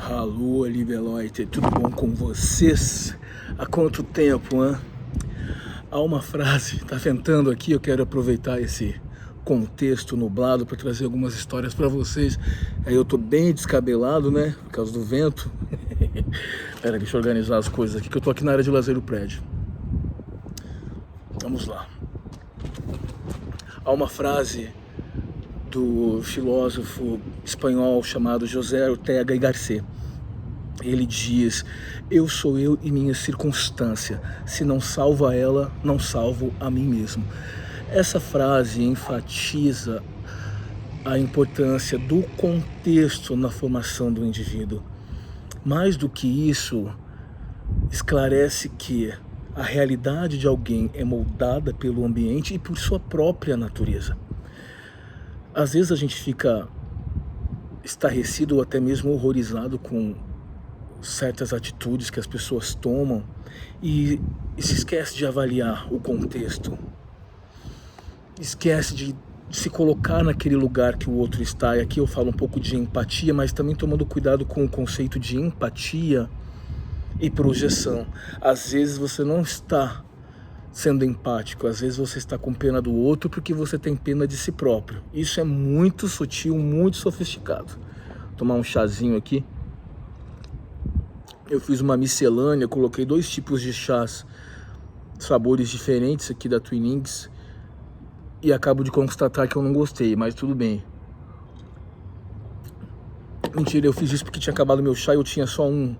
Alô, Libeloite, tudo bom com vocês? Há quanto tempo, hein? Há uma frase, tá ventando aqui, eu quero aproveitar esse contexto nublado para trazer algumas histórias para vocês. Aí eu tô bem descabelado, né, por causa do vento. Pera, deixa eu organizar as coisas aqui, que eu tô aqui na área de lazer do prédio. Vamos lá. Há uma frase do filósofo espanhol chamado José Ortega y Gasset. Ele diz: eu sou eu e minha circunstância, se não salvo a ela, não salvo a mim mesmo. Essa frase enfatiza a importância do contexto na formação do indivíduo. Mais do que isso, esclarece que a realidade de alguém é moldada pelo ambiente e por sua própria natureza. Às vezes a gente fica estarrecido ou até mesmo horrorizado com certas atitudes que as pessoas tomam e se esquece de avaliar o contexto, esquece de se colocar naquele lugar que o outro está. E aqui eu falo um pouco de empatia, mas também tomando cuidado com o conceito de empatia e projeção. Às vezes você não está sendo empático, às vezes você está com pena do outro porque você tem pena de si próprio. Isso é muito sutil, muito sofisticado. Vou tomar um chazinho aqui. Eu fiz uma miscelânea, coloquei 2 tipos de chás, sabores diferentes aqui da Twinings, e acabo de constatar que eu não gostei, mas tudo bem. Mentira, eu fiz isso porque tinha acabado meu chá e eu tinha só um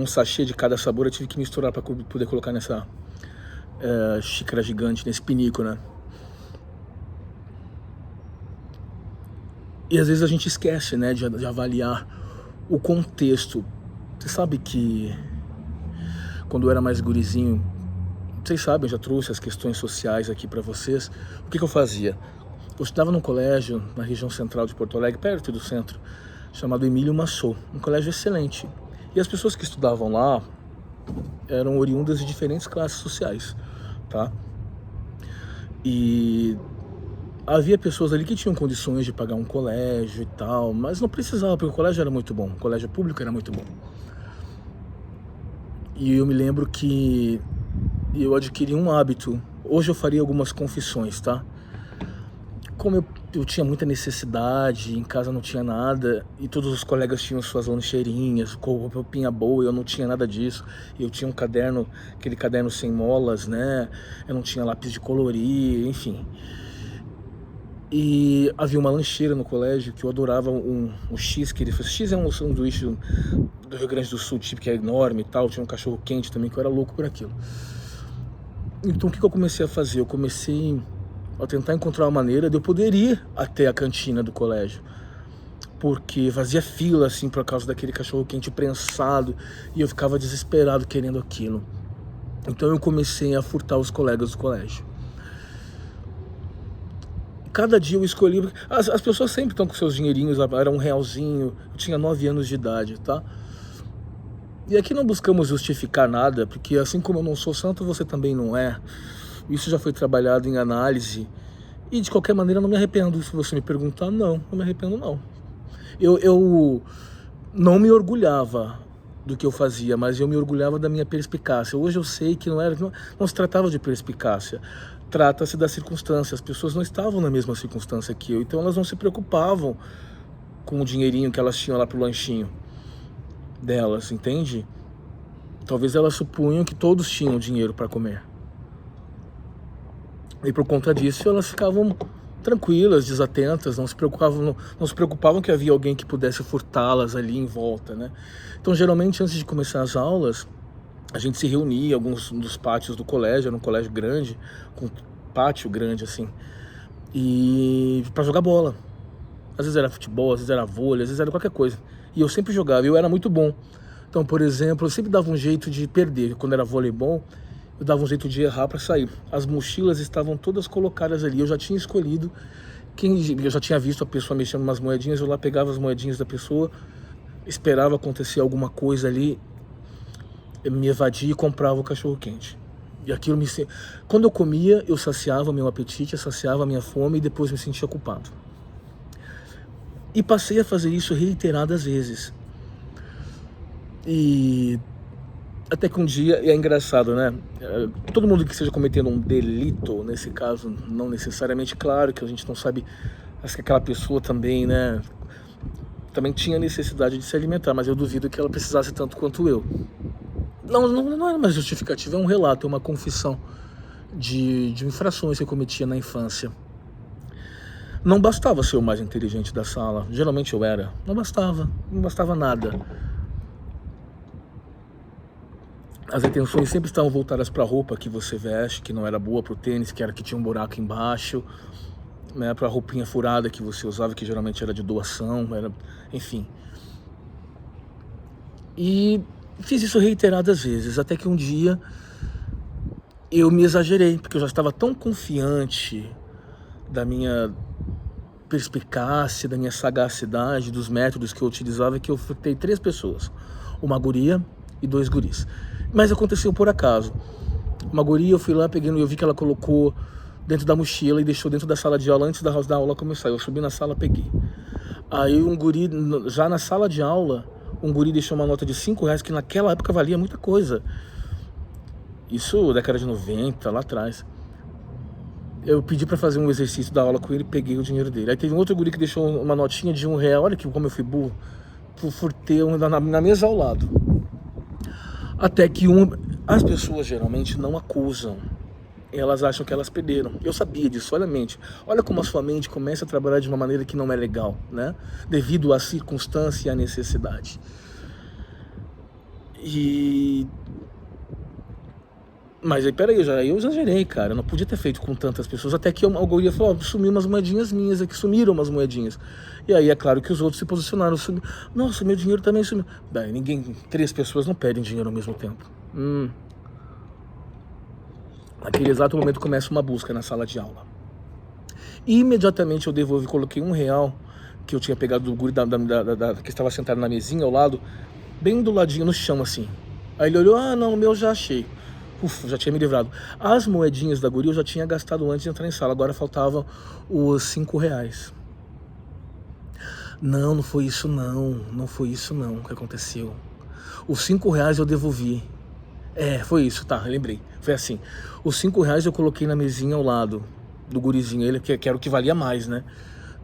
sachê de cada sabor, eu tive que misturar para poder colocar nessa xícara gigante, nesse pinico, né? E às vezes a gente esquece, né, de avaliar o contexto. Você sabe que quando eu era mais gurizinho, vocês sabem, eu já trouxe as questões sociais aqui para vocês. O que eu fazia? Eu estudava num colégio na região central de Porto Alegre, perto do centro, chamado Emílio Massot, um colégio excelente. E as pessoas que estudavam lá eram oriundas de diferentes classes sociais, tá? E havia pessoas ali que tinham condições de pagar um colégio e tal, mas não precisava, porque o colégio era muito bom, o colégio público era muito bom. E eu me lembro que eu adquiri um hábito. Hoje eu faria algumas confissões, tá? Como eu tinha muita necessidade, em casa não tinha nada, e todos os colegas tinham suas lancheirinhas, com roupinha boa, eu não tinha nada disso. Eu tinha um caderno, aquele caderno sem molas, né? Eu não tinha lápis de colorir, enfim. E havia uma lancheira no colégio que eu adorava, um X que ele fez. X é um sanduíche do Rio Grande do Sul, tipo, que é enorme e tal. Tinha um cachorro quente também, que eu era louco por aquilo. Então o que eu comecei a fazer? Eu comecei a tentar encontrar uma maneira de eu poder ir até a cantina do colégio, porque fazia fila assim por causa daquele cachorro quente prensado e eu ficava desesperado querendo aquilo. Então eu comecei a furtar os colegas do colégio. Cada dia eu escolhi, as pessoas sempre estão com seus dinheirinhos, era R$1, eu tinha 9 anos de idade, tá? E aqui não buscamos justificar nada, porque assim como eu não sou santo, você também não é. Isso já foi trabalhado em análise, e de qualquer maneira eu não me arrependo. Se você me perguntar, não me arrependo não. Eu não me orgulhava do que eu fazia, mas eu me orgulhava da minha perspicácia. Hoje eu sei que não se tratava de perspicácia, trata-se da circunstância. As pessoas não estavam na mesma circunstância que eu, então elas não se preocupavam com o dinheirinho que elas tinham lá pro lanchinho delas, entende? Talvez elas supunham que todos tinham dinheiro para comer. E por conta disso elas ficavam tranquilas, desatentas, não se preocupavam que havia alguém que pudesse furtá-las ali em volta, né? Então geralmente antes de começar as aulas, a gente se reunia em alguns dos pátios do colégio, era um colégio grande, com pátio grande assim, e para jogar bola. Às vezes era futebol, às vezes era vôlei, às vezes era qualquer coisa. E eu sempre jogava, eu era muito bom. Então, por exemplo, eu sempre dava um jeito de perder. Quando era voleibol, eu dava um jeito de errar para sair. As mochilas estavam todas colocadas ali, eu já tinha escolhido eu já tinha visto a pessoa mexendo umas moedinhas, eu lá pegava as moedinhas da pessoa, esperava acontecer alguma coisa ali, eu me evadia e comprava o cachorro quente. E aquilo quando eu comia, eu saciava meu apetite, saciava a minha fome e depois me sentia culpado. E passei a fazer isso reiteradas vezes. E até que um dia, e é engraçado, né? Todo mundo que esteja cometendo um delito, nesse caso, não necessariamente, claro que a gente não sabe, acho que aquela pessoa também, né? Também tinha necessidade de se alimentar, mas eu duvido que ela precisasse tanto quanto eu. Não era uma justificativa, é um relato, é uma confissão de infrações que eu cometia na infância. Não bastava ser o mais inteligente da sala, geralmente eu era. Não bastava nada. As atenções sempre estavam voltadas para a roupa que você veste, que não era boa, para o tênis, que era que tinha um buraco embaixo, né, para a roupinha furada que você usava, que geralmente era de doação, enfim. E fiz isso reiteradas vezes, até que um dia eu me exagerei, porque eu já estava tão confiante da minha perspicácia, da minha sagacidade, dos métodos que eu utilizava, que eu furtei 3 pessoas, uma guria e 2 guris. Mas aconteceu por acaso. Uma guria, eu fui lá, peguei, eu vi que ela colocou dentro da mochila e deixou dentro da sala de aula antes da aula começar. Eu subi na sala, peguei. Aí um guri, já na sala de aula, um guri deixou uma nota de R$5, que naquela época valia muita coisa. Isso, década de 90, lá atrás. Eu pedi pra fazer um exercício da aula com ele, peguei o dinheiro dele. Aí teve um outro guri que deixou uma notinha de R$1. Olha que como eu fui burro. Furtei na mesa ao lado. Até que as pessoas geralmente não acusam. Elas acham que elas perderam. Eu sabia disso, olha a mente. Olha como a sua mente começa a trabalhar de uma maneira que não é legal, né? Devido à circunstância e à necessidade. Mas aí, peraí, eu exagerei, cara. Eu não podia ter feito com tantas pessoas. Até que o guria falou, sumiu umas moedinhas minhas aqui, sumiram umas moedinhas. E aí é claro que os outros se posicionaram. Nossa, meu dinheiro também sumiu. Bem, 3 pessoas não perdem dinheiro ao mesmo tempo. Naquele exato momento começa uma busca na sala de aula. E imediatamente eu devolvi, coloquei R$1 que eu tinha pegado do guri que estava sentado na mesinha ao lado, bem do ladinho no chão assim. Aí ele olhou, não, o meu já achei. Ufa, já tinha me livrado. As moedinhas da guria eu já tinha gastado antes de entrar em sala, agora faltavam os R$5. Não foi isso não que aconteceu. Os R$5 eu devolvi. Foi isso, tá, lembrei. Foi assim, os R$5 eu coloquei na mesinha ao lado do gurizinho, ele que era o que valia mais, né?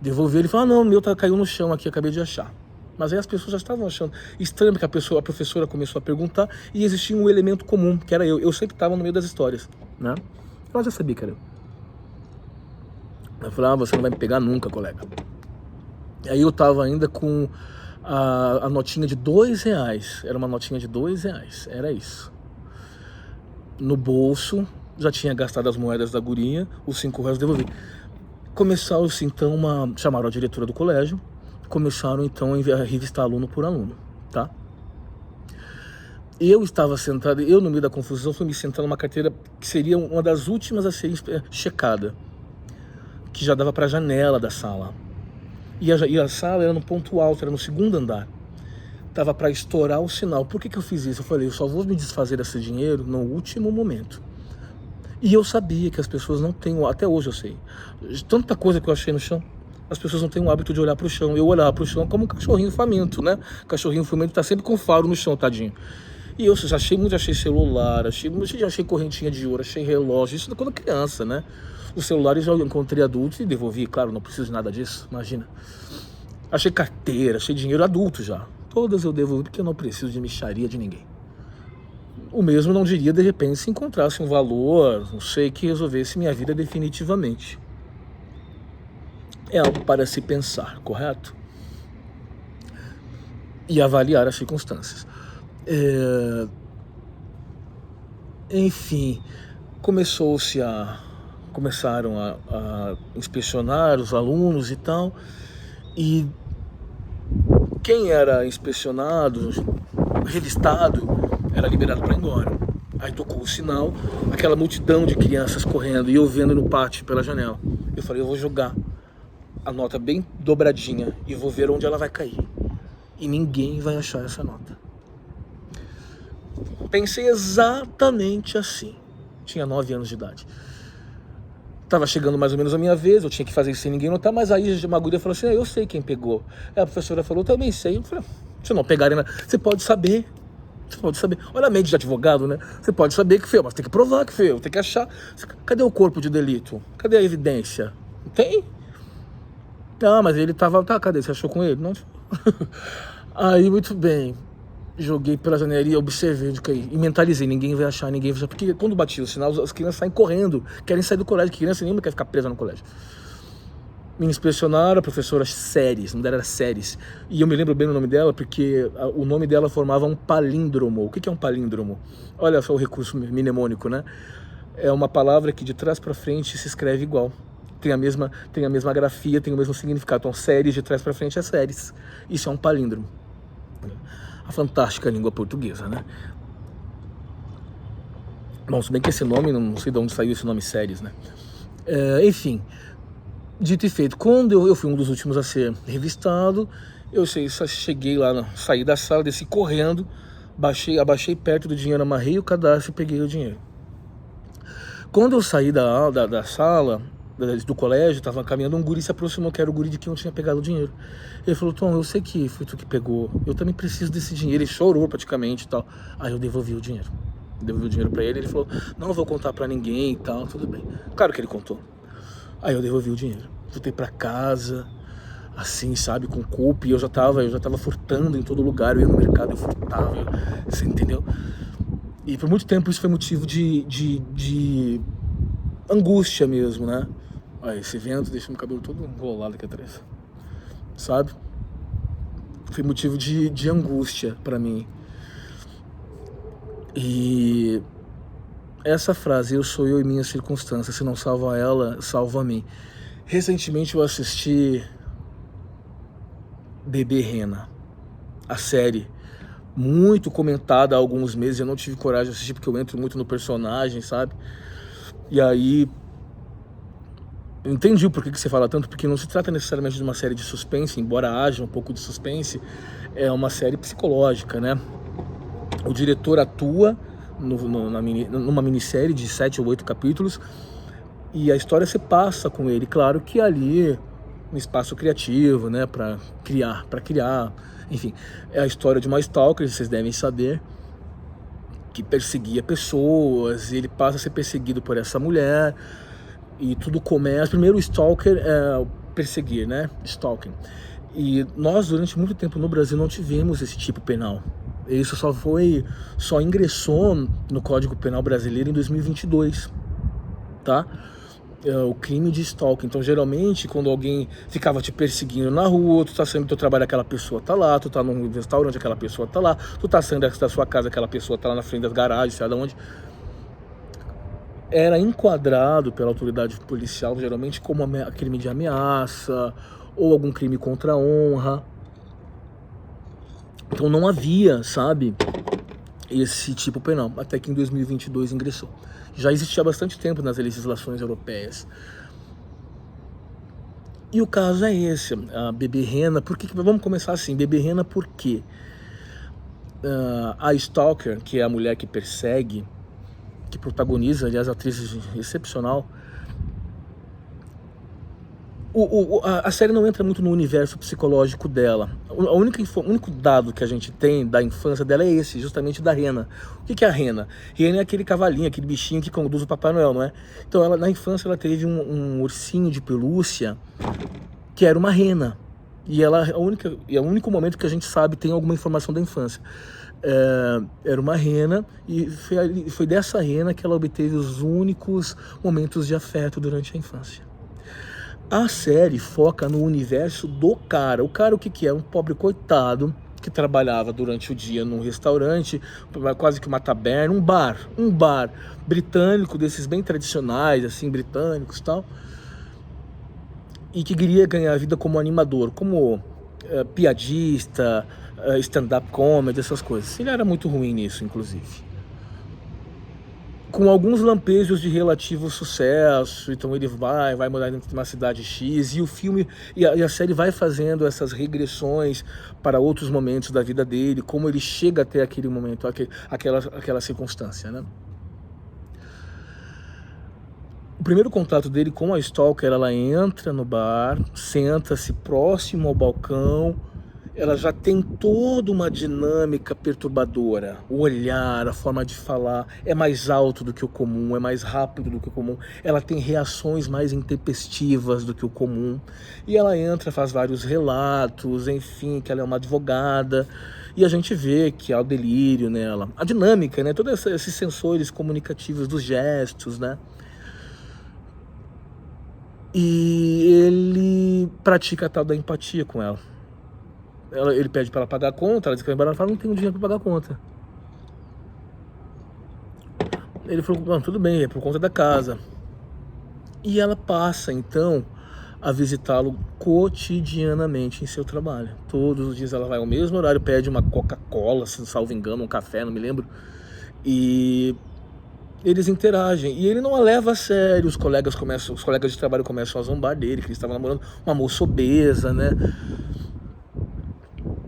Devolvi, ele falou, não, o meu caiu no chão aqui, acabei de achar. Mas aí as pessoas já estavam achando estranho, que a professora começou a perguntar e existia um elemento comum, que era eu. Eu sempre estava no meio das histórias, né? Ela já sabia que era eu. Eu falei, você não vai me pegar nunca, colega. Aí eu estava ainda com a notinha de R$2. Era uma notinha de R$2, era isso. No bolso, já tinha gastado as moedas da guria, os R$5 devolvi. Começaram-se então chamaram a diretora do colégio, começaram então a revistar aluno por aluno, tá? Eu estava sentado, no meio da confusão, fui me sentar numa carteira que seria uma das últimas a ser checada, que já dava para a janela da sala. E a sala era no ponto alto, era no 2º andar. Tava para estourar o sinal. Por que eu fiz isso? Eu falei, eu só vou me desfazer desse dinheiro no último momento. E eu sabia que as pessoas não têm, até hoje eu sei, tanta coisa que eu achei no chão. As pessoas não têm o hábito de olhar pro chão. Eu olhava pro chão como um cachorrinho faminto, né? O cachorrinho faminto tá sempre com faro no chão, tadinho. E eu já achei celular, já achei correntinha de ouro, achei relógio, isso quando criança, né? Os celulares eu encontrei adultos e devolvi, claro, não preciso de nada disso, imagina. Achei carteira, achei dinheiro adulto já. Todas eu devolvi porque eu não preciso de mixaria de ninguém. O mesmo não diria, de repente, se encontrasse um valor, não sei, que resolvesse minha vida definitivamente. É algo para se pensar, correto? E avaliar as circunstâncias. Enfim, começaram a inspecionar os alunos e tal, e quem era inspecionado, revistado, era liberado para ir embora. Aí tocou o sinal, aquela multidão de crianças correndo e eu vendo no pátio pela janela. Eu falei, eu vou jogar a nota bem dobradinha e vou ver onde ela vai cair. E ninguém vai achar essa nota. Pensei exatamente assim. Tinha 9 anos de idade. Tava chegando mais ou menos a minha vez, eu tinha que fazer isso sem ninguém notar, mas aí uma guria falou assim, eu sei quem pegou. Aí a professora falou, também sei. Eu falei, se não pegarem, você pode saber. Você pode saber. Olha a mente de advogado, né? Você pode saber que fez, mas tem que provar que fez, tem que achar. Cadê o corpo de delito? Cadê a evidência? Tem? Ah, mas ele tava... Tá, cadê? Você achou com ele? Não. Aí, muito bem. Joguei pela janela e observei onde caí. E mentalizei, ninguém vai achar, ninguém vai achar. Porque quando bati o sinal, as crianças saem correndo, querem sair do colégio, que criança nenhuma quer ficar presa no colégio. Me inspecionaram, a professora Séries, o nome dela era Séries. E eu me lembro bem do nome dela, porque o nome dela formava um palíndromo. O que é um palíndromo? Olha só o recurso mnemônico, né? É uma palavra que de trás para frente se escreve igual. Tem a mesma grafia, tem o mesmo significado. Então, séries de trás para frente é séries. Isso é um palíndromo. A fantástica língua portuguesa, né? Bom, se bem que esse nome, não sei de onde saiu esse nome séries, né? Enfim, dito e feito, quando eu fui um dos últimos a ser revistado, eu cheguei lá, saí da sala, desci correndo, abaixei perto do dinheiro, amarrei o cadastro e peguei o dinheiro. Quando eu saí da sala, do colégio, estava caminhando, um guri se aproximou, que era o guri de quem eu tinha pegado o dinheiro. Ele falou: Tom, eu sei que foi tu que pegou, eu também preciso desse dinheiro. Ele chorou praticamente e tal. Aí eu devolvi o dinheiro. Devolvi o dinheiro pra ele, ele falou: não vou contar pra ninguém e tal, tudo bem. Claro que ele contou. Aí eu devolvi o dinheiro. Voltei pra casa, assim, sabe, com culpa, e eu já tava furtando em todo lugar, eu ia no mercado, eu furtava, você entendeu? E por muito tempo isso foi motivo de angústia mesmo, né? Olha, esse vento deixa meu cabelo todo enrolado aqui atrás, sabe? Foi motivo de angústia pra mim. E essa frase, eu sou eu e minhas circunstâncias, se não salva ela, salva a mim. Recentemente eu assisti Bebê Rena, a série, muito comentada há alguns meses. Eu não tive coragem de assistir porque eu entro muito no personagem, sabe? E aí eu entendi o porquê que você fala tanto, porque não se trata necessariamente de uma série de suspense, embora haja um pouco de suspense, é uma série psicológica, né? O diretor atua numa minissérie de 7 ou 8 capítulos, e a história se passa com ele. Claro que ali um espaço criativo, né, para criar, enfim, é a história de uma stalker, vocês devem saber, que perseguia pessoas, e ele passa a ser perseguido por essa mulher, e tudo começa. Primeiro o stalker é perseguir, né, stalking. E nós durante muito tempo no Brasil não tivemos esse tipo penal. Isso só ingressou no Código Penal brasileiro em 2022, tá? O crime de stalking. Então, geralmente, quando alguém ficava te perseguindo na rua, tu tá saindo do teu trabalho, aquela pessoa tá lá, tu tá num restaurante, aquela pessoa tá lá, tu tá saindo da sua casa, aquela pessoa tá lá na frente das garagens, sei lá onde. Era enquadrado pela autoridade policial, geralmente, como crime de ameaça ou algum crime contra a honra. Então não havia, sabe, esse tipo penal, até que em 2022 ingressou. Já existia há bastante tempo nas legislações europeias. E o caso é esse, a Bebê Rena. Vamos começar assim, Bebê Rena por quê? A stalker, que é a mulher que persegue, que protagoniza, aliás, a atriz excepcional, a série não entra muito no universo psicológico dela. O único dado que a gente tem da infância dela é esse, justamente da Rena. O que é a Rena? Rena é aquele cavalinho, aquele bichinho que conduz o Papai Noel, não é? Então na infância ela teve um ursinho de pelúcia que era uma rena. E ela é o único momento que a gente sabe, tem alguma informação da infância. Era uma rena, e foi dessa rena que ela obteve os únicos momentos de afeto durante a infância. A série foca no universo do cara. O cara, o que é? Um pobre coitado que trabalhava durante o dia num restaurante, quase que uma taberna, um bar britânico, desses bem tradicionais, assim, britânicos e tal, e que queria ganhar a vida como animador, como piadista, stand-up comedy, essas coisas. Ele era muito ruim nisso, inclusive. Com alguns lampejos de relativo sucesso. Então ele vai morar dentro de uma cidade X, e o filme e a série vai fazendo essas regressões para outros momentos da vida dele, como ele chega até aquele momento, aquela circunstância, né? O primeiro contato dele com a stalker, ela entra no bar, senta-se próximo ao balcão ela já tem toda uma dinâmica perturbadora. O olhar, a forma de falar é mais alto do que o comum, é mais rápido do que o comum. Ela tem reações mais intempestivas do que o comum. E ela entra, faz vários relatos, enfim, que ela é uma advogada. E a gente vê que há o delírio nela. A dinâmica, né? Todos esses sensores comunicativos dos gestos, né? E ele pratica a tal da empatia com ela. Ele pede para ela pagar a conta, ela diz que vai embora, ela fala, não tenho dinheiro para pagar a conta. Ele falou, não, tudo bem, é por conta da casa. E ela passa, então, a visitá-lo cotidianamente em seu trabalho. Todos os dias ela vai ao mesmo horário, pede uma Coca-Cola, se salvo engano, um café, não me lembro. E eles interagem. E ele não a leva a sério, os colegas de trabalho começam a zombar dele, que ele estava namorando uma moça obesa, né?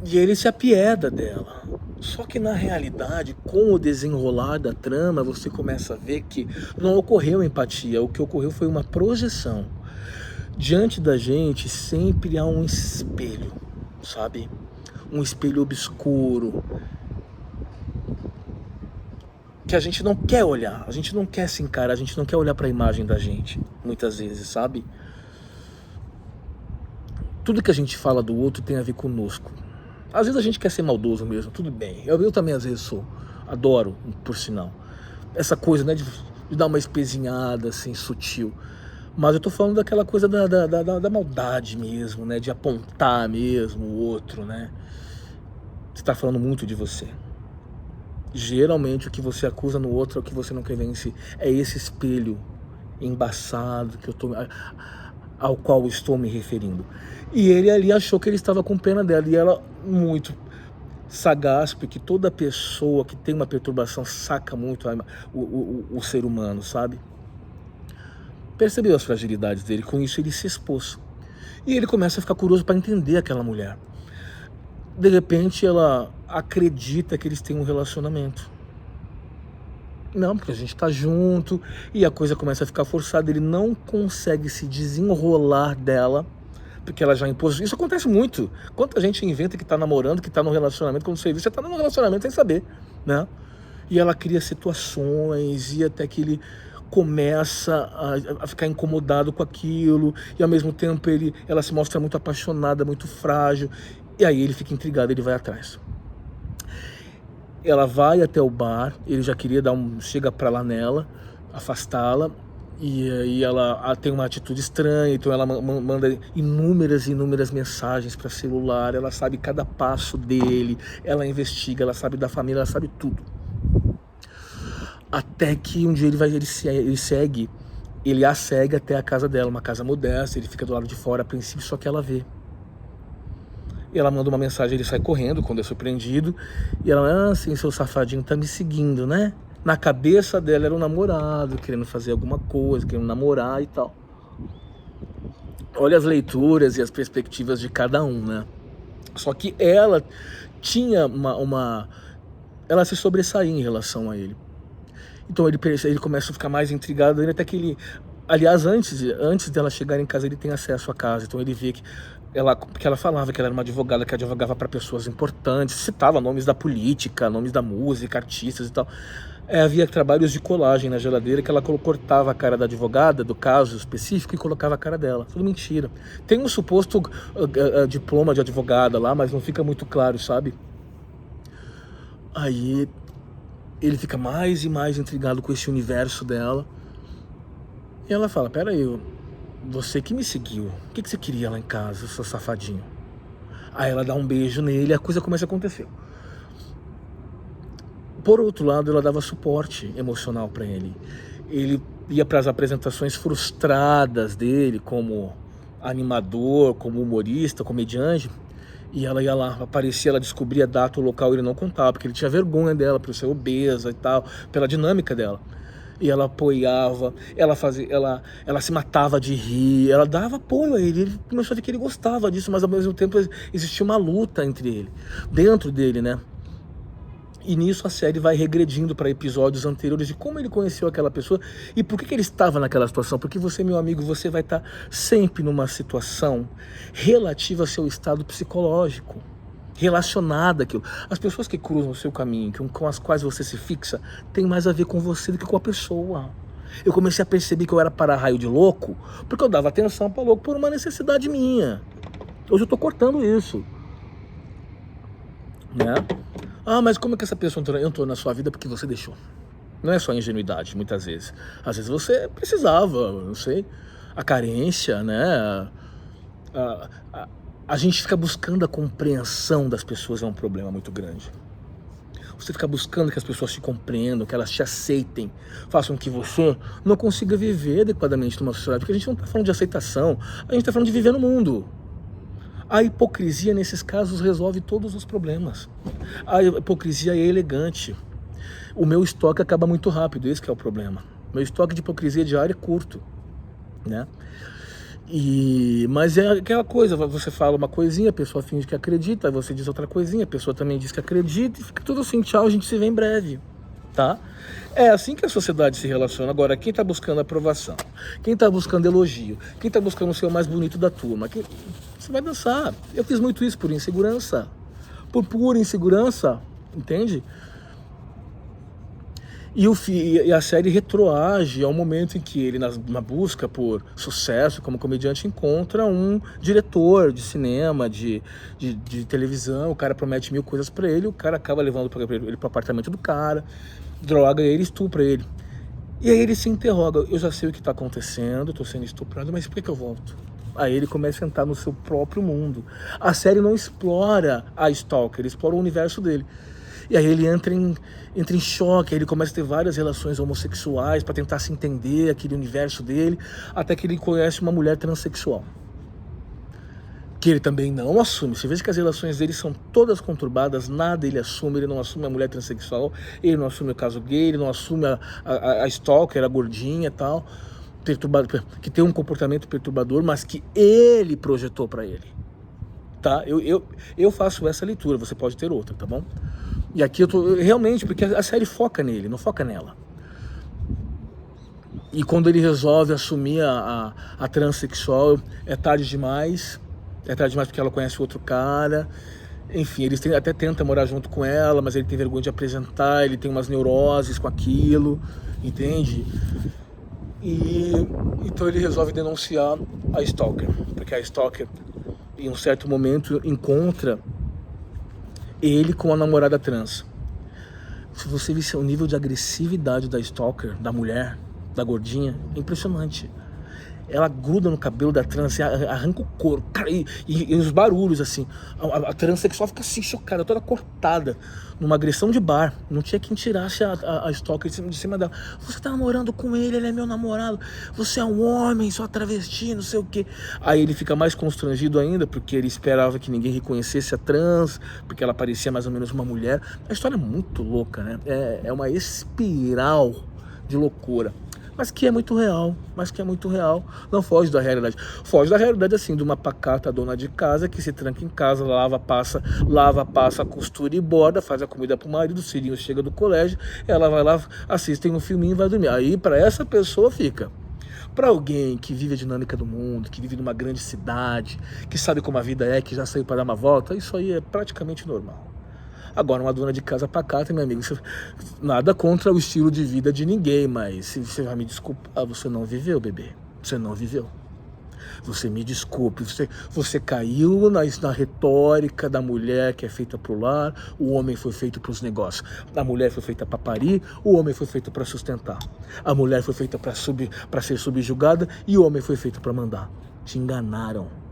E ele se apieda dela. Só que na realidade, com o desenrolar da trama, você começa a ver que não ocorreu empatia, o que ocorreu foi uma projeção. Diante da gente sempre há um espelho, sabe? Um espelho obscuro, que a gente não quer olhar, a gente não quer se encarar, a gente não quer olhar para a imagem da gente, muitas vezes, sabe? Tudo que a gente fala do outro tem a ver conosco. Às vezes a gente quer ser maldoso mesmo, tudo bem. Eu também às vezes sou. Adoro, por sinal. Essa coisa, né, de dar uma espezinhada, assim, sutil. Mas eu tô falando daquela coisa da maldade mesmo, né? De apontar mesmo o outro, né? Você tá falando muito de você. Geralmente o que você acusa no outro é o que você não quer ver em si. É esse espelho embaçado ao qual estou me referindo. E ele ali achou que ele estava com pena dela. E ela, muito sagaz, porque toda pessoa que tem uma perturbação saca muito o ser humano, sabe? Percebeu as fragilidades dele, com isso ele se expôs. E ele começa a ficar curioso para entender aquela mulher. De repente ela acredita que eles têm um relacionamento. Não, porque a gente tá junto e a coisa começa a ficar forçada, ele não consegue se desenrolar dela, porque ela já impôs. Isso acontece muito. Quanta gente inventa que tá namorando, que tá num relacionamento, quando você vê, você tá num relacionamento sem saber, né? E ela cria situações e até que ele começa a ficar incomodado com aquilo, e ao mesmo tempo ela se mostra muito apaixonada, muito frágil, e aí ele fica intrigado, ele vai atrás. Ela vai até o bar, ele já queria chega pra lá nela, afastá-la, e aí ela tem uma atitude estranha, então ela manda inúmeras mensagens para celular, ela sabe cada passo dele, ela investiga, ela sabe da família, ela sabe tudo. Até que um dia ele a segue até a casa dela, uma casa modesta, ele fica do lado de fora a princípio, só que ela vê. E ela manda uma mensagem, ele sai correndo quando é surpreendido. E ela, assim, seu safadinho tá me seguindo, né? Na cabeça dela era um namorado, querendo fazer alguma coisa, querendo namorar e tal. Olha as leituras e as perspectivas de cada um, né? Só que ela tinha ela se sobressaía em relação a ele. Então ele começa a ficar mais intrigado ainda, até que ele... Aliás, antes dela chegar em casa, ele tem acesso à casa. Então ele vê que porque ela falava que ela era uma advogada que advogava para pessoas importantes, citava nomes da política, nomes da música, artistas e tal. Havia trabalhos de colagem na geladeira que ela cortava a cara da advogada, do caso específico, e colocava a cara dela. Tudo mentira. Tem um suposto diploma de advogada lá, mas não fica muito claro, sabe? Aí ele fica mais e mais intrigado com esse universo dela. E ela fala, peraí, você que me seguiu, o que você queria lá em casa, seu safadinho? Aí ela dá um beijo nele e a coisa começa a acontecer. Por outro lado, ela dava suporte emocional para ele. Ele ia para as apresentações frustradas dele como animador, como humorista, comediante, e ela ia lá, aparecia, ela descobria a data, o local, ele não contava, porque ele tinha vergonha dela por ser obesa e tal, pela dinâmica dela. E ela apoiava, ela se matava de rir, ela dava apoio a ele começou a ver que ele gostava disso, mas ao mesmo tempo existia uma luta dentro dele, né? E nisso a série vai regredindo para episódios anteriores de como ele conheceu aquela pessoa e por que ele estava naquela situação. Porque você, meu amigo, você vai estar sempre numa situação relativa ao seu estado psicológico. relacionada àquilo. As pessoas que cruzam o seu caminho, com as quais você se fixa, tem mais a ver com você do que com a pessoa. Eu comecei a perceber que eu era para-raio de louco, porque eu dava atenção para louco por uma necessidade minha. Hoje eu tô cortando isso, né? Ah, mas como é que essa pessoa entrou na sua vida porque você deixou? Não é só ingenuidade, muitas vezes. Às vezes você precisava, não sei, a carência, né? A gente fica buscando a compreensão das pessoas, é um problema muito grande. Você fica buscando que as pessoas te compreendam, que elas te aceitem, façam que você não consiga viver adequadamente numa sociedade, porque a gente não está falando de aceitação, a gente está falando de viver no mundo. A hipocrisia, nesses casos, resolve todos os problemas. A hipocrisia é elegante. O meu estoque acaba muito rápido, esse que é o problema. Meu estoque de hipocrisia diária é curto, né? Mas é aquela coisa, você fala uma coisinha, a pessoa finge que acredita, aí você diz outra coisinha, a pessoa também diz que acredita, e fica tudo assim, tchau, a gente se vê em breve, tá? É assim que a sociedade se relaciona. Agora, quem tá buscando aprovação, quem tá buscando elogio, quem tá buscando ser o mais bonito da turma, você vai dançar. Eu fiz muito isso por insegurança, por pura insegurança, entende? E a série retroage ao momento em que ele, na busca por sucesso como comediante, encontra um diretor de cinema, de televisão. O cara promete 1000 coisas pra ele, o cara acaba levando ele pro apartamento do cara, droga ele, estupra ele. E aí ele se interroga, eu já sei o que tá acontecendo, tô sendo estuprado, mas por que eu volto? Aí ele começa a entrar no seu próprio mundo. A série não explora a Stalker, ele explora o universo dele. E aí ele entra em choque, aí ele começa a ter várias relações homossexuais para tentar se entender, aquele universo dele, até que ele conhece uma mulher transexual. Que ele também não assume. Você vê que as relações dele são todas conturbadas, nada ele assume, ele não assume a mulher transexual, ele não assume o caso gay, ele não assume a stalker, a gordinha e tal, que tem um comportamento perturbador, mas que ele projetou para ele. Tá? Eu faço essa leitura, você pode ter outra, tá bom? E aqui eu tô realmente, porque a série foca nele, não foca nela. E quando ele resolve assumir a transexual, é tarde demais. É tarde demais porque ela conhece outro cara. Enfim, eles até tentam morar junto com ela, mas ele tem vergonha de apresentar, ele tem umas neuroses com aquilo, entende? Então ele resolve denunciar a Stalker, porque a Stalker, em um certo momento, encontra ele com a namorada trans. Se você visse o nível de agressividade da Stalker, da mulher, da gordinha, é impressionante. Ela gruda no cabelo da trans, arranca o couro, cara, e os barulhos, assim. A transexual fica assim, chocada, toda cortada, numa agressão de bar. Não tinha quem tirasse a Stalker de cima dela. Você tá namorando com ele é meu namorado. Você é um homem, só travesti, não sei o quê. Aí ele fica mais constrangido ainda, porque ele esperava que ninguém reconhecesse a trans, porque ela parecia mais ou menos uma mulher. A história é muito louca, né? É uma espiral de loucura. Mas que é muito real, não foge da realidade. Foge da realidade, assim, de uma pacata dona de casa que se tranca em casa, lava, passa, costura e borda, faz a comida pro marido, o filhinho chega do colégio, ela vai lá, assiste um filminho e vai dormir. Aí para essa pessoa fica. Para alguém que vive a dinâmica do mundo, que vive numa grande cidade, que sabe como a vida é, que já saiu para dar uma volta, isso aí é praticamente normal. Agora, uma dona de casa pacata, meu amigo, nada contra o estilo de vida de ninguém, mas se você vai me desculpar, você não viveu, bebê. Você não viveu. Você me desculpe, você caiu na retórica da mulher que é feita pro lar, o homem foi feito pros negócios. A mulher foi feita para parir, o homem foi feito para sustentar. A mulher foi feita para ser subjugada e o homem foi feito para mandar. Te enganaram.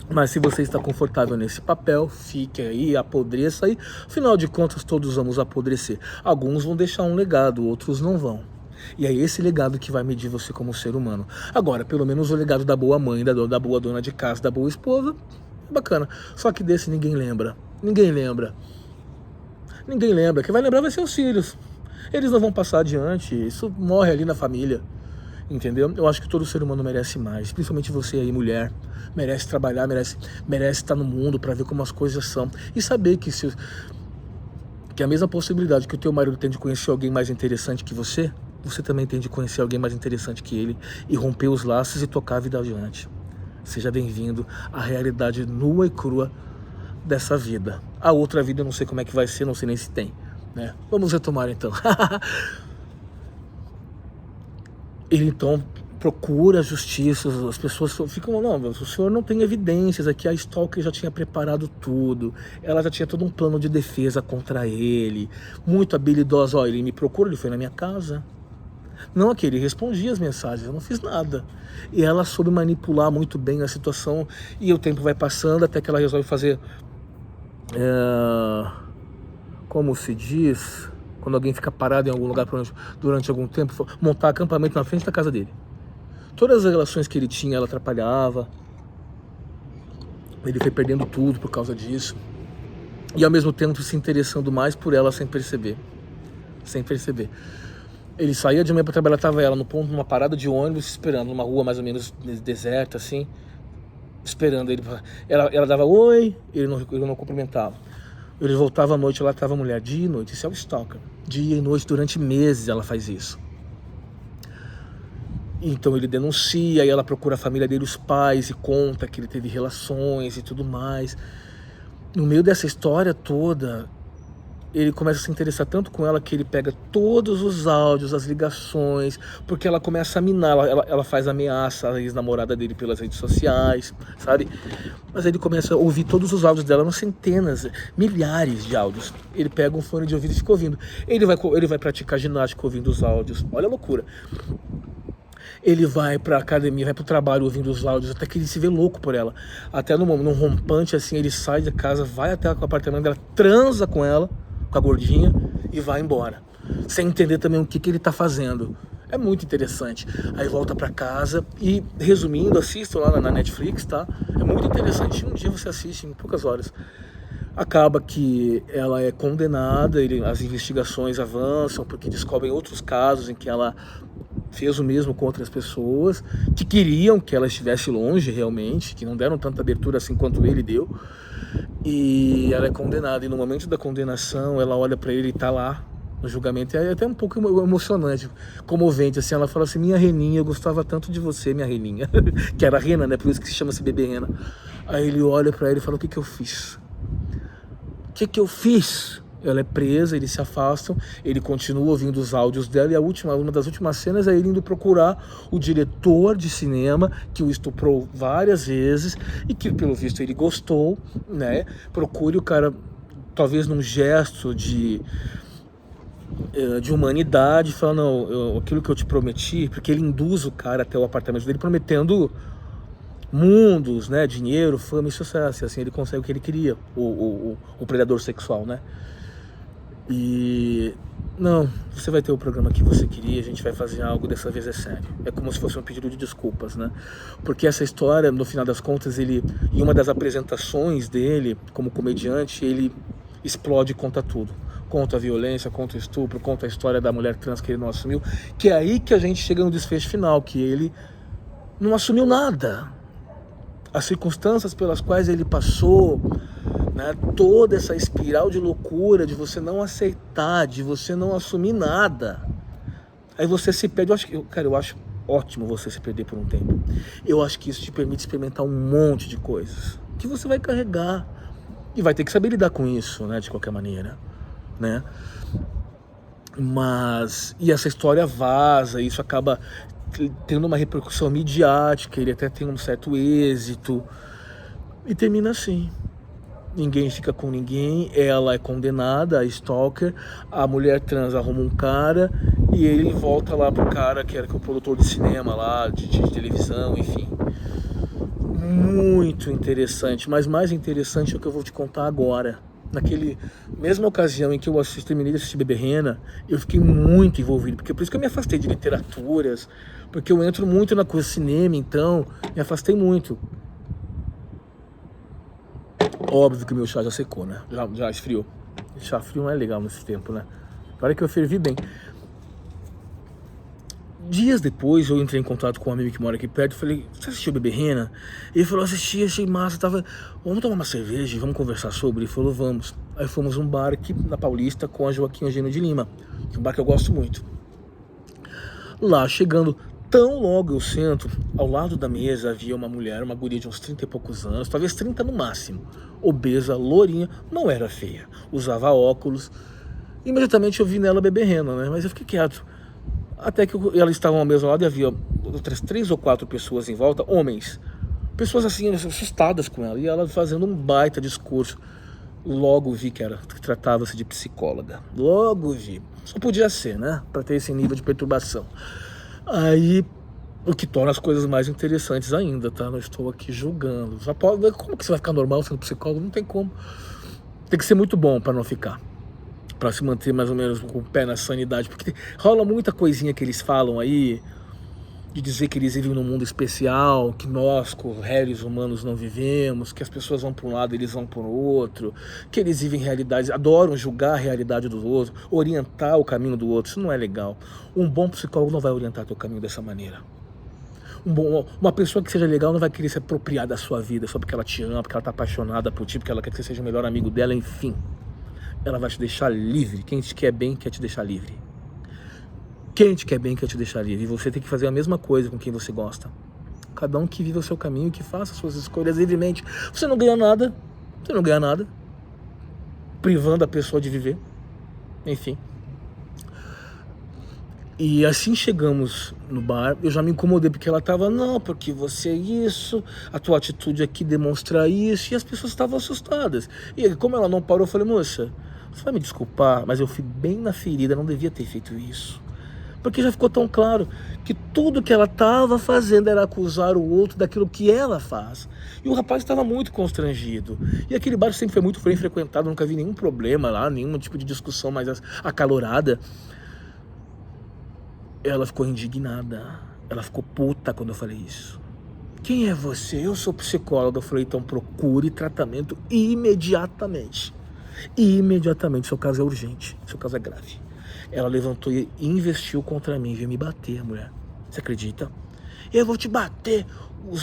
Mas se você está confortável nesse papel, fique aí, apodreça aí. Afinal de contas, todos vamos apodrecer. Alguns vão deixar um legado, outros não vão. E é esse legado que vai medir você como ser humano. Agora, pelo menos o legado da boa mãe, da boa dona de casa, da boa esposa, é bacana. Só que desse ninguém lembra. Ninguém lembra. Quem vai lembrar vai ser os filhos. Eles não vão passar adiante. Isso morre ali na família. Entendeu? Eu acho que todo ser humano merece mais, principalmente você aí, mulher, merece trabalhar, merece estar no mundo para ver como as coisas são e saber que a mesma possibilidade que o teu marido tem de conhecer alguém mais interessante que você também tem de conhecer alguém mais interessante que ele e romper os laços e tocar a vida adiante. Seja bem-vindo à realidade nua e crua dessa vida. A outra vida eu não sei como é que vai ser, não sei nem se tem, né? Vamos retomar então. Ele então procura a justiça, as pessoas ficam, não, o senhor não tem evidências, aqui a Stalker já tinha preparado tudo, ela já tinha todo um plano de defesa contra ele, muito habilidosa, ó, ele me procura, ele foi na minha casa. Não, aqui, ele respondia as mensagens, eu não fiz nada. E ela soube manipular muito bem a situação, e o tempo vai passando até que ela resolve fazer, como se diz, quando alguém fica parado em algum lugar durante algum tempo, montar acampamento na frente da casa dele. Todas as relações que ele tinha, ela atrapalhava. Ele foi perdendo tudo por causa disso. E ao mesmo tempo se interessando mais por ela sem perceber. Sem perceber. Ele saía de manhã para trabalhar, tava ela no ponto, numa parada de ônibus, esperando, numa rua mais ou menos deserta, assim, esperando ele. Ela dava oi, ele não cumprimentava. Ele voltava à noite, lá estava a mulher, dia e noite. Isso é o stalker. Dia e noite, durante meses ela faz isso. Então ele denuncia, e ela procura a família dele, os pais, e conta que ele teve relações e tudo mais. No meio dessa história toda, ele começa a se interessar tanto com ela que ele pega todos os áudios, as ligações, porque ela começa a minar, ela faz ameaça à ex-namorada dele pelas redes sociais, sabe? Mas ele começa a ouvir todos os áudios dela, umas centenas, milhares de áudios. Ele pega um fone de ouvido e fica ouvindo. Ele vai praticar ginástica ouvindo os áudios. Olha a loucura. Ele vai pra academia, vai pro trabalho ouvindo os áudios, até que ele se vê louco por ela. Até num rompante, assim, ele sai da casa, vai até o apartamento dela, transa com ela, com a gordinha, e vai embora. Sem entender também o que ele tá fazendo. É muito interessante. Aí volta pra casa e, resumindo, assistam lá na Netflix, tá? É muito interessante. Um dia você assiste em poucas horas. Acaba que ela é condenada, as investigações avançam, porque descobrem outros casos em que ela fez o mesmo com outras pessoas, que queriam que ela estivesse longe realmente, que não deram tanta abertura assim quanto ele deu. E ela é condenada, e no momento da condenação ela olha pra ele e tá lá no julgamento, é até um pouco emocionante, comovente, assim, ela fala assim: minha reninha, eu gostava tanto de você, minha reninha, que era a rena, né, por isso que se chama-se bebê rena. Aí ele olha pra ela e fala: o que eu fiz? O que eu fiz? Ela é presa, eles se afastam, ele continua ouvindo os áudios dela, e uma das últimas cenas é ele indo procurar o diretor de cinema, que o estuprou várias vezes, e que pelo visto ele gostou, né? Procure o cara, talvez num gesto de humanidade, fala: não, aquilo que eu te prometi, porque ele induz o cara até o apartamento dele, prometendo mundos, né, dinheiro, fama e sucesso, e assim ele consegue o que ele queria, o predador sexual, né? E não, você vai ter o programa que você queria, a gente vai fazer algo, dessa vez é sério. É como se fosse um pedido de desculpas, né? Porque essa história, no final das contas, em uma das apresentações dele como comediante, ele explode e conta tudo. Conta a violência, conta o estupro, conta a história da mulher trans que ele não assumiu, que é aí que a gente chega no desfecho final, que ele não assumiu nada. As circunstâncias pelas quais ele passou, né, toda essa espiral de loucura, de você não aceitar, de você não assumir nada. Aí você se perde. Eu acho ótimo você se perder por um tempo. Eu acho que isso te permite experimentar um monte de coisas que você vai carregar e vai ter que saber lidar com isso, né, de qualquer maneira, né? E essa história vaza, isso acaba tendo uma repercussão midiática, ele até tem um certo êxito, e termina assim. Ninguém fica com ninguém, ela é condenada, a stalker, a mulher trans arruma um cara, e ele volta lá pro cara que era o produtor de cinema lá, de televisão, enfim. Muito interessante, mas mais interessante é o que eu vou te contar agora. Naquele mesma ocasião em que eu terminei de assistir Bebê Rena, eu fiquei muito envolvido, porque por isso que eu me afastei de literaturas, porque eu entro muito na coisa cinema, então me afastei muito. Óbvio que o meu chá já secou, né? Já esfriou. Chá frio não é legal nesse tempo, né? Agora que eu fervi bem. Dias depois eu entrei em contato com um amigo que mora aqui perto, falei: você assistiu Bebê Rena? Ele falou: assisti, achei massa, vamos tomar uma cerveja e vamos conversar sobre? Ele falou: vamos. Aí fomos num bar aqui na Paulista com a Joaquim Eugênio de Lima, um bar que eu gosto muito. Lá chegando, Tão logo eu sento, ao lado da mesa havia uma mulher, uma guria de uns 30 e poucos anos, talvez 30 no máximo, obesa, lourinha, não era feia, usava óculos. Imediatamente eu vi nela beberrena, né? Mas eu fiquei quieto. Até que elas estavam ao mesmo lado e havia outras 3 ou 4 pessoas em volta, homens. Pessoas assim, assustadas com ela. E ela fazendo um baita discurso. Logo vi que tratava-se de psicóloga. Logo vi. Só podia ser, né? Pra ter esse nível de perturbação. Aí, o que torna as coisas mais interessantes ainda, tá? Não estou aqui julgando. Já pode, como que você vai ficar normal sendo psicólogo? Não tem como. Tem que ser muito bom pra não ficar. Pra se manter mais ou menos com o pé na sanidade. Porque rola muita coisinha que eles falam aí, de dizer que eles vivem num mundo especial, que nós, réis humanos, não vivemos, que as pessoas vão para um lado e eles vão para o outro, que eles vivem realidades, adoram julgar a realidade dos outros, orientar o caminho do outro. Isso não é legal. Um bom psicólogo não vai orientar teu caminho dessa maneira. Uma pessoa que seja legal não vai querer se apropriar da sua vida só porque ela te ama, porque ela está apaixonada por ti, porque ela quer que você seja o melhor amigo dela, enfim. Ela vai te deixar livre. Quem te quer bem quer te deixar livre. Quem te quer bem quer te deixar livre. E você tem que fazer a mesma coisa com quem você gosta. Cada um que viva o seu caminho, que faça as suas escolhas livremente. Você não ganha nada. Você não ganha nada. Privando a pessoa de viver. Enfim. E assim chegamos no bar. Eu já me incomodei porque ela tava, não, porque você é isso, a tua atitude aqui demonstra isso. E as pessoas estavam assustadas. E como ela não parou, eu falei, moça, você vai me desculpar, mas eu fui bem na ferida, não devia ter feito isso. Porque já ficou tão claro que tudo que ela estava fazendo era acusar o outro daquilo que ela faz. E o rapaz estava muito constrangido. E aquele bar sempre foi muito bem frequentado, nunca vi nenhum problema lá, nenhum tipo de discussão mais acalorada. Ela ficou indignada, ela ficou puta quando eu falei isso. Quem é você? Eu sou psicóloga. Eu falei, então procure tratamento imediatamente. Imediatamente, seu caso é urgente, seu caso é grave. Ela levantou e investiu contra mim, veio me bater, a mulher. Você acredita? Eu vou te bater.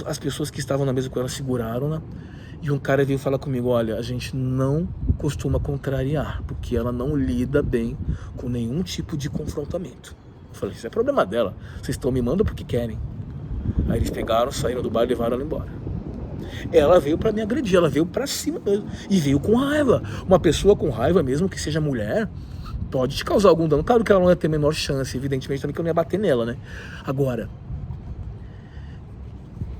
As pessoas que estavam na mesa com ela seguraram-na. E um cara veio falar comigo, olha, a gente não costuma contrariar, porque ela não lida bem com nenhum tipo de confrontamento. Eu falei, isso é problema dela. Vocês estão me mandando porque querem. Aí eles pegaram, saíram do bar e levaram ela embora. Ela veio pra me agredir, ela veio pra cima mesmo. E veio com raiva. Uma pessoa com raiva, mesmo que seja mulher, pode te causar algum dano. Claro que ela não ia ter a menor chance, evidentemente também que eu não ia bater nela, né? Agora,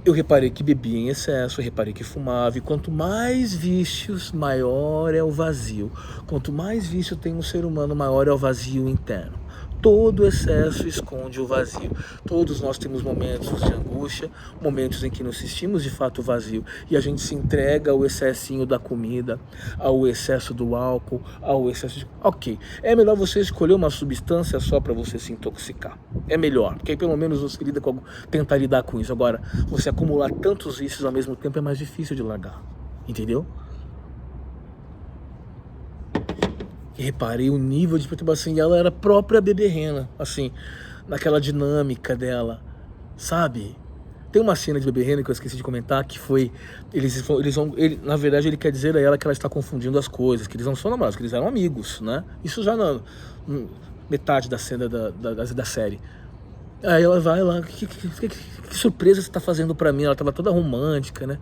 eu reparei que bebia em excesso, eu reparei que fumava. E quanto mais vícios, maior é o vazio. Quanto mais vício tem um ser humano, maior é o vazio interno. Todo excesso esconde o vazio. Todos nós temos momentos de angústia, momentos em que nos sentimos de fato vazio. E a gente se entrega ao excessinho da comida, ao excesso do álcool, ao excesso de... Ok, é melhor você escolher uma substância só para você se intoxicar. É melhor, porque aí pelo menos você tenta lidar com isso. Agora, você acumular tantos vícios ao mesmo tempo é mais difícil de largar. Entendeu? E reparei o nível de perturbação, e ela era a própria beberrena, assim, naquela dinâmica dela, sabe? Tem uma cena de beberrena que eu esqueci de comentar, que foi, na verdade ele quer dizer a ela que ela está confundindo as coisas, que eles não são namorados, que eles eram amigos, né? Isso já na metade da cena da série. Aí ela vai lá, que surpresa você está fazendo pra mim? Ela tava toda romântica, né?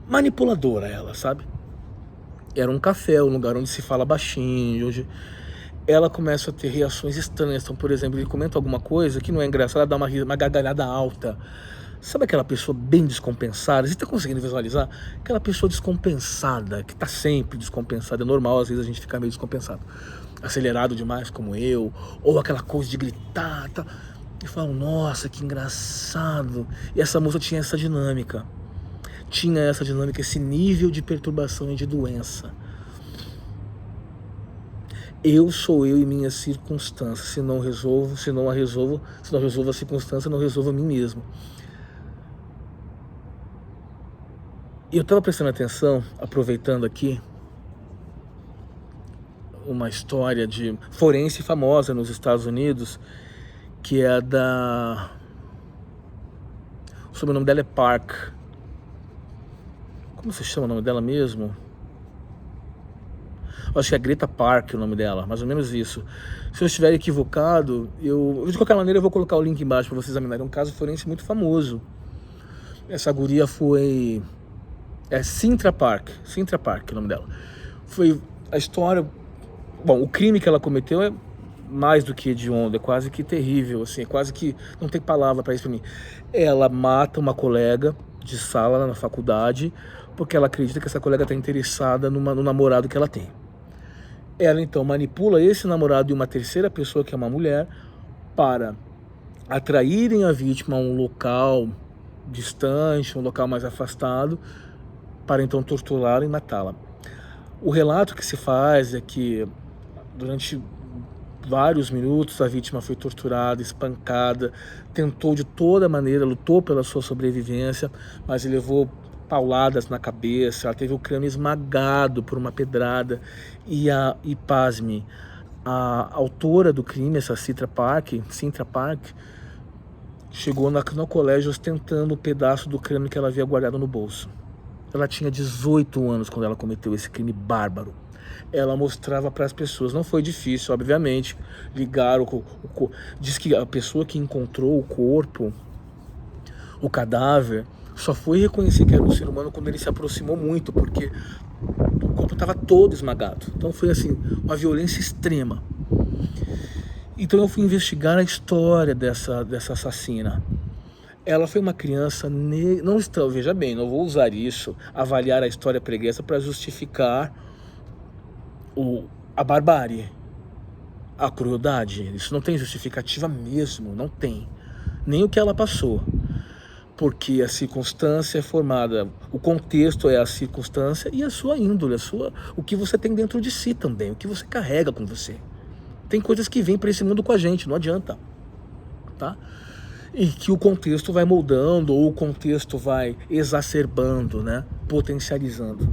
Manipuladora ela, sabe? Era um café, um lugar onde se fala baixinho. Hoje ela começa a ter reações estranhas. Então, por exemplo, ele comenta alguma coisa que não é engraçada, ela dá uma gargalhada alta. Sabe aquela pessoa bem descompensada? Você está conseguindo visualizar? Aquela pessoa descompensada, que está sempre descompensada. É normal, às vezes a gente ficar meio descompensado. Acelerado demais, como eu. Ou aquela coisa de gritar. Tá. E falam, nossa, que engraçado. E essa moça tinha essa dinâmica. Esse nível de perturbação e de doença. Eu sou eu e minhas circunstâncias. Se não resolvo a circunstância, não resolvo a mim mesmo. E eu estava prestando atenção, aproveitando aqui, uma história de forense famosa nos Estados Unidos, que é o sobrenome dela é Park. Como se chama o nome dela mesmo? Eu acho que é Greta Park o nome dela, mais ou menos isso. Se eu estiver equivocado, de qualquer maneira eu vou colocar o link embaixo para vocês examinarem. É um caso forense muito famoso. Essa guria foi... Sintra Park o nome dela. Foi a história... Bom, o crime que ela cometeu é mais do que hediondo, é quase que terrível, assim, é quase que... Não tem palavra para isso para mim. Ela mata uma colega de sala na faculdade porque ela acredita que essa colega está interessada no namorado que ela tem. Ela então manipula esse namorado e uma terceira pessoa, que é uma mulher, para atraírem a vítima a um local distante, um local mais afastado, para então torturá-la e matá-la. O relato que se faz é que durante vários minutos a vítima foi torturada, espancada, tentou de toda maneira, lutou pela sua sobrevivência, mas levou pauladas na cabeça, ela teve o crânio esmagado por uma pedrada e pasme, a autora do crime, essa Sintra Park, chegou no colégio ostentando o pedaço do crânio que ela havia guardado no bolso. Ela tinha 18 anos quando ela cometeu esse crime bárbaro. Ela mostrava para as pessoas, não foi difícil, obviamente, ligar diz que a pessoa que encontrou o corpo, o cadáver, só foi reconhecer que era um ser humano quando ele se aproximou muito, porque o corpo estava todo esmagado. Então foi assim, uma violência extrema. Então eu fui investigar a história dessa assassina. Ela foi uma criança... Veja bem, não vou usar isso, avaliar a história preguiça para justificar a barbárie, a crueldade. Isso não tem justificativa mesmo, não tem. Nem o que ela passou. Porque a circunstância é formada, o contexto é a circunstância e a sua índole, o que você tem dentro de si também, o que você carrega com você. Tem coisas que vêm para esse mundo com a gente, não adianta, tá? E que o contexto vai moldando, ou o contexto vai exacerbando, né? Potencializando.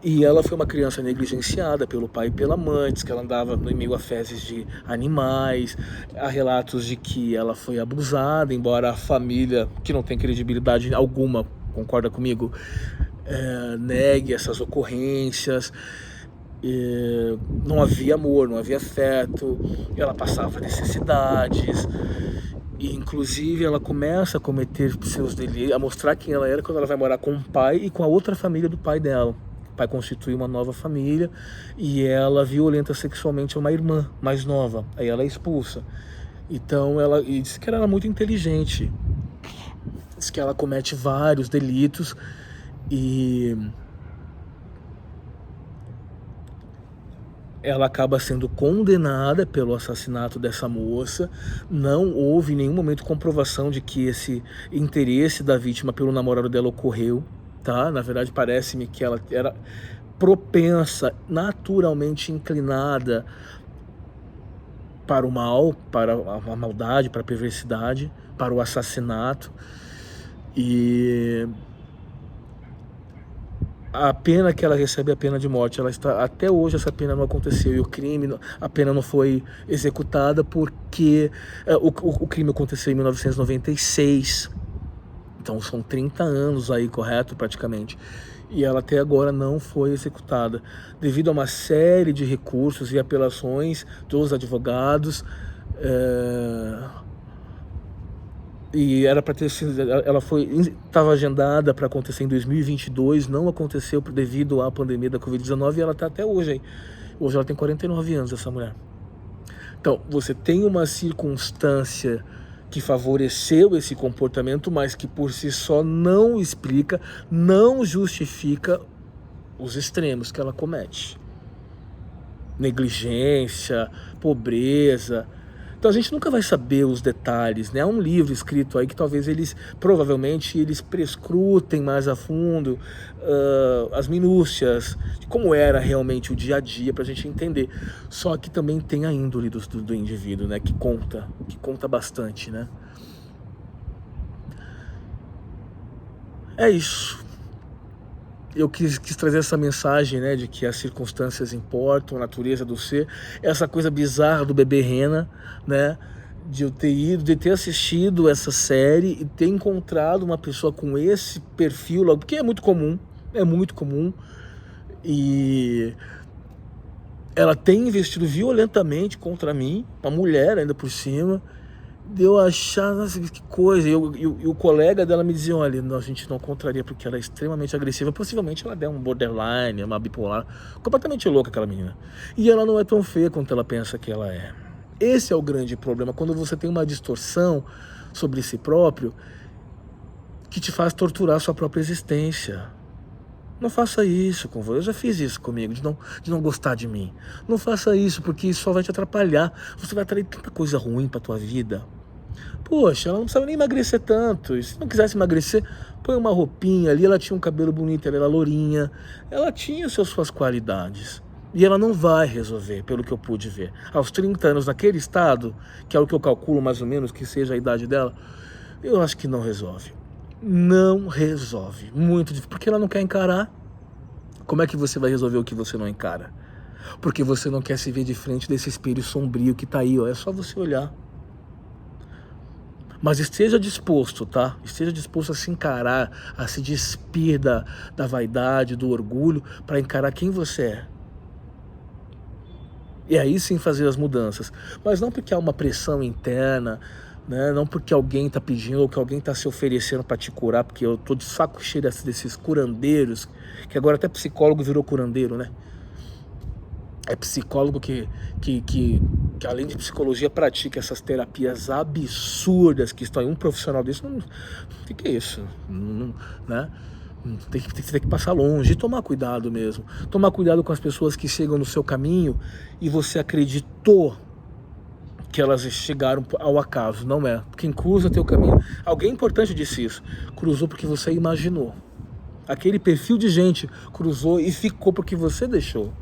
E ela foi uma criança negligenciada pelo pai e pela mãe, diz que ela andava em meio a fezes de animais. Há relatos de que ela foi abusada, embora a família, que não tem credibilidade alguma, concorda comigo, negue essas ocorrências. Não havia amor, não havia afeto, ela passava necessidades. E inclusive ela começa a cometer seus delitos, a mostrar quem ela era quando ela vai morar com o pai e com a outra família do pai dela. O pai constitui uma nova família e ela violenta sexualmente uma irmã mais nova. Aí ela é expulsa. Então e diz que ela era muito inteligente. Diz que ela comete vários delitos e ela acaba sendo condenada pelo assassinato dessa moça. Não houve em nenhum momento comprovação de que esse interesse da vítima pelo namorado dela ocorreu, tá? Na verdade, parece-me que ela era propensa, naturalmente inclinada para o mal, para a maldade, para a perversidade, para o assassinato. E a pena que ela recebe é a pena de morte. Ela está, até hoje essa pena não aconteceu e a pena não foi executada porque o crime aconteceu em 1996. Então são 30 anos aí, correto? Praticamente. E ela até agora não foi executada, devido a uma série de recursos e apelações dos advogados. E era para ter sido, estava agendada para acontecer em 2022, não aconteceu devido à pandemia da Covid-19 e ela está até hoje aí. Hoje ela tem 49 anos, essa mulher. Então, você tem uma circunstância que favoreceu esse comportamento, mas que por si só não explica, não justifica os extremos que ela comete. Negligência, pobreza. Então a gente nunca vai saber os detalhes, né? Há um livro escrito aí que talvez provavelmente eles prescrutem mais a fundo as minúcias de como era realmente o dia a dia para a gente entender. Só que também tem a índole do indivíduo, né? Que conta bastante, né? É isso. Eu quis trazer essa mensagem, né, de que as circunstâncias importam, a natureza do ser, essa coisa bizarra do bebê Rena, né, de ter assistido essa série e ter encontrado uma pessoa com esse perfil, porque é muito comum, E ela tem investido violentamente contra mim, uma mulher ainda por cima, de eu achar, nossa, que coisa. E o colega dela me dizia, olha, a gente não contraria porque ela é extremamente agressiva, possivelmente ela der um borderline, uma bipolar, completamente louca aquela menina. E ela não é tão feia quanto ela pensa que ela é. Esse é o grande problema, quando você tem uma distorção sobre si próprio que te faz torturar a sua própria existência. Não faça isso com você. Eu já fiz isso comigo, de não gostar de mim. Não faça isso, porque isso só vai te atrapalhar. Você vai atrair tanta coisa ruim pra tua vida. Poxa, ela não precisava nem emagrecer tanto. E se não quisesse emagrecer, põe uma roupinha ali. Ela tinha um cabelo bonito, ela era lourinha. Ela tinha suas qualidades. E ela não vai resolver, pelo que eu pude ver. Aos 30 anos, naquele estado, que é o que eu calculo mais ou menos que seja a idade dela, eu acho que não resolve. Não resolve. Muito difícil. Porque ela não quer encarar. Como é que você vai resolver o que você não encara? Porque você não quer se ver de frente desse espelho sombrio que tá aí, ó. É só você olhar. Mas esteja disposto, tá? Esteja disposto a se encarar, a se despir da vaidade, do orgulho, para encarar quem você é. E aí sim fazer as mudanças. Mas não porque há uma pressão interna, né? Não porque alguém está pedindo ou que alguém está se oferecendo para te curar, porque eu tô de saco cheio desses curandeiros, que agora até psicólogo virou curandeiro, né? É psicólogo que além de psicologia pratica essas terapias absurdas que estão em um profissional desse. Não, o que é isso? Não, né? Tem que passar longe e tomar cuidado mesmo. Tomar cuidado com as pessoas que chegam no seu caminho e você acreditou que elas chegaram ao acaso. Não é. Quem cruza teu caminho. Alguém importante disse isso. Cruzou porque você imaginou. Aquele perfil de gente cruzou e ficou porque você deixou.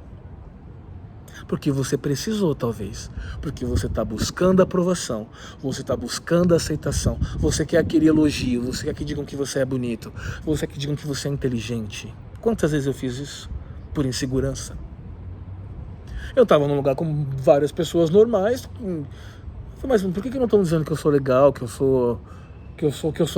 Porque você precisou, talvez. Porque você está buscando aprovação. Você está buscando aceitação. Você quer aquele elogio. Você quer que digam que você é bonito. Você quer que digam que você é inteligente. Quantas vezes eu fiz isso? Por insegurança. Eu estava num lugar com várias pessoas normais. Mas por que não estão dizendo que eu sou legal, que eu sou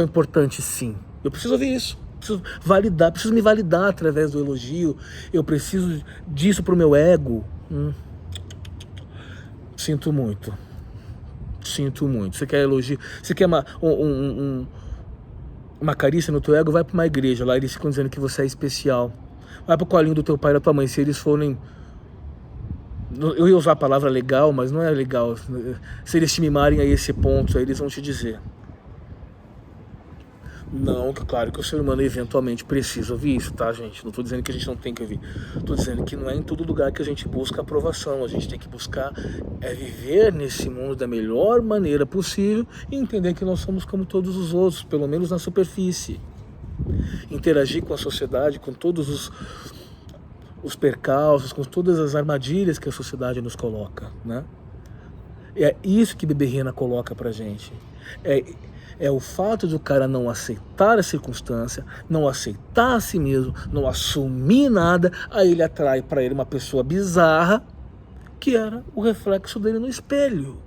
importante? Sim. Eu preciso ouvir isso. Preciso validar, preciso me validar através do elogio. Eu preciso disso pro meu ego. Sinto muito. Sinto muito. Você quer elogio? Você quer uma carícia no teu ego? Vai pra uma igreja. Lá eles ficam dizendo que você é especial. Vai pro colinho do teu pai e da tua mãe. Se eles forem... Eu ia usar a palavra legal, mas não é legal. Se eles te mimarem a esse ponto, aí eles vão te dizer. Não, claro que o ser humano eventualmente precisa ouvir isso, tá, gente? Não tô dizendo que a gente não tem que ouvir. Tô dizendo que não é em todo lugar que a gente busca aprovação. A gente tem que buscar viver nesse mundo da melhor maneira possível e entender que nós somos como todos os outros, pelo menos na superfície. Interagir com a sociedade, com todos os percalços, com todas as armadilhas que a sociedade nos coloca, né? É isso que Bebê Rena coloca pra gente. É o fato de o cara não aceitar a circunstância, não aceitar a si mesmo, não assumir nada, aí ele atrai para ele uma pessoa bizarra, que era o reflexo dele no espelho.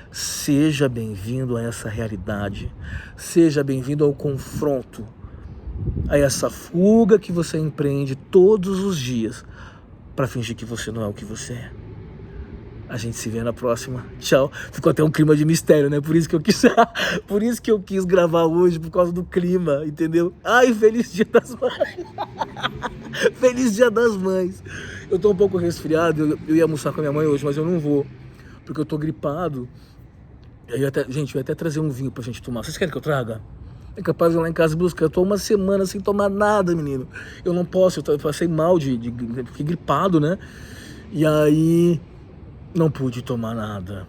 Seja bem-vindo a essa realidade, seja bem-vindo ao confronto, a essa fuga que você empreende todos os dias para fingir que você não é o que você é. A gente se vê na próxima. Tchau. Ficou até um clima de mistério, né? Por isso que eu quis gravar hoje, por causa do clima, entendeu? Ai, feliz Dia das Mães. Feliz Dia das Mães. Eu tô um pouco resfriado, eu ia almoçar com a minha mãe hoje, mas eu não vou, porque eu tô gripado. Eu ia até trazer um vinho pra gente tomar. Vocês querem que eu traga? É capaz de ir lá em casa buscar. Eu tô uma semana sem tomar nada, menino. Eu não posso, eu passei mal fiquei gripado, né? E aí... não pude tomar nada.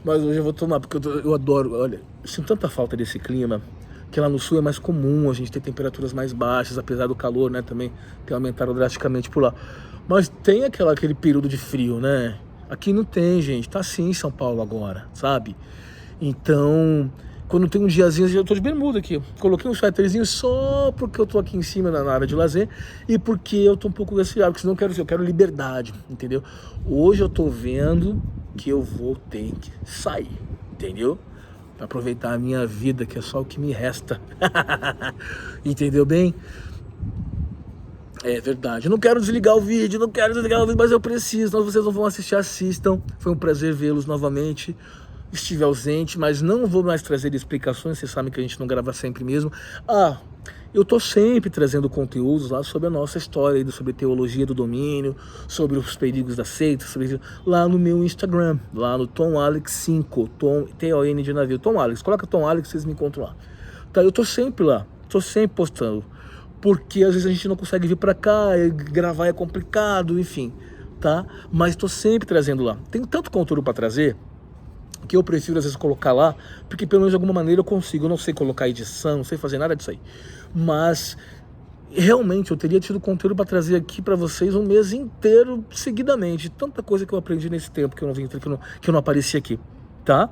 Mas hoje eu vou tomar, porque eu adoro. Olha, eu sinto tanta falta desse clima, que lá no sul é mais comum a gente ter temperaturas mais baixas, apesar do calor, né, também ter aumentado drasticamente por lá. Mas tem aquele período de frio, né? Aqui não tem, gente. Tá assim em São Paulo agora, sabe? Então, quando tem um diazinho, eu tô de bermuda aqui. Coloquei um suéterzinho só porque eu tô aqui em cima na área de lazer e porque eu tô um pouco resfriado, porque senão eu quero liberdade, entendeu? Hoje eu tô vendo que eu vou ter que sair, entendeu? Pra aproveitar a minha vida, que é só o que me resta. Entendeu bem? É verdade. Eu não quero desligar o vídeo, não quero desligar o vídeo, mas eu preciso. Então vocês não vão assistir, assistam. Foi um prazer vê-los novamente. Estive ausente, mas não vou mais trazer explicações. Vocês sabem que a gente não grava sempre mesmo. Eu tô sempre trazendo conteúdos lá sobre a nossa história, sobre teologia do domínio, sobre os perigos da seita, lá no meu Instagram, lá no Tom Alex 5, Tom, T-O-N de navio, Tom Alex. Coloca Tom Alex, vocês me encontram lá. Tá, eu tô sempre lá, tô sempre postando. Porque às vezes a gente não consegue vir pra cá, gravar é complicado, enfim, tá? Mas tô sempre trazendo lá. Tem tanto conteúdo pra trazer que eu prefiro às vezes colocar lá, porque pelo menos de alguma maneira eu consigo. Eu não sei colocar edição, não sei fazer nada disso aí. Mas realmente eu teria tido conteúdo para trazer aqui para vocês um mês inteiro seguidamente. Tanta coisa que eu aprendi nesse tempo que eu não vim, que eu não apareci aqui, tá?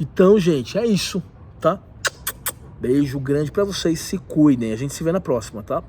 Então, gente, é isso, tá? Beijo grande para vocês, se cuidem. A gente se vê na próxima, tá?